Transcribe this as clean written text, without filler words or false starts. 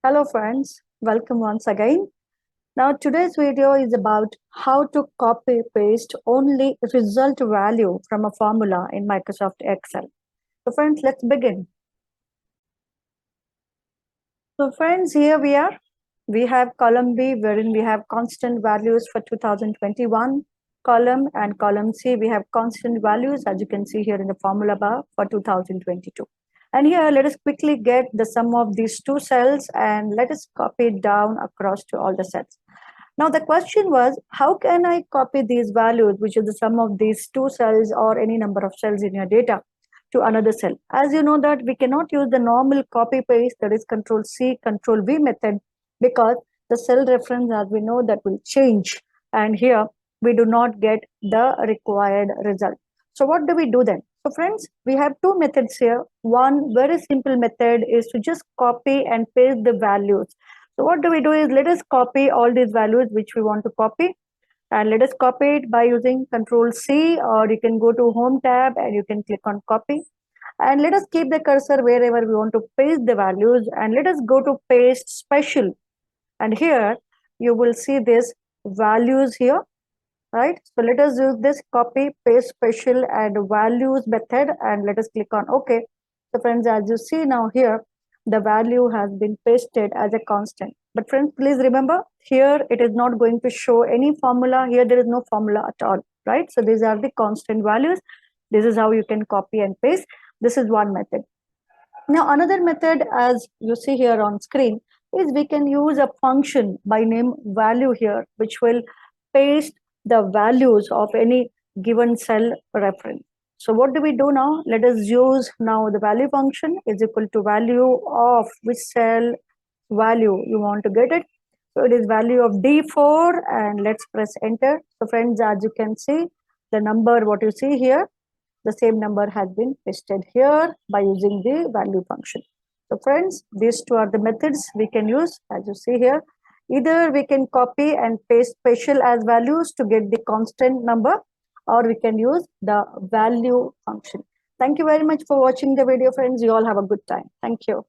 Hello friends, welcome once again. Now today's video is about how to copy paste only result value from a formula in Microsoft Excel. So friends, let's begin. So friends, here we are. We have column B wherein we have constant values for 2021 column, and column C we have constant values as you can see here in the formula bar for 2022. And here let us quickly get the sum of these two cells and let us copy it down across to all the cells. Now the question was, how can I copy these values, which is the sum of these two cells or any number of cells in your data, to another cell? As you know that we cannot use the normal copy paste, that is control C, control V method, because the cell reference, as we know, that will change. And here we do not get the required result. So what do we do then? So friends, we have two methods here. One very simple method is to just copy and paste the values. So what do we do is, let us copy all these values which we want to copy, and let us copy it by using control C, or you can go to home tab and you can click on copy, and let us keep the cursor wherever we want to paste the values, and let us go to paste special, and here you will see this values here, right? So let us use this copy paste special and values method, and let us click on OK. So friends, as you see now here, the value has been pasted as a constant. But friends, please remember, here it is not going to show any formula. Here there is no formula at all, right? So these are the constant values. This is how you can copy and paste. This is one method. Now another method, as you see here on screen, is we can use a function by name value here, which will paste the values of any given cell reference. So what do we do now? Let us use now the value function is equal to value of which cell value you want to get it. So it is value of D4, and let's press enter. So friends, as you can see, the number what you see here, the same number has been pasted here by using the value function. So friends, these two are the methods we can use. As you see here, either we can copy and paste special as values to get the constant number, or we can use the value function. Thank you very much for watching the video, friends. You all have a good time. Thank you.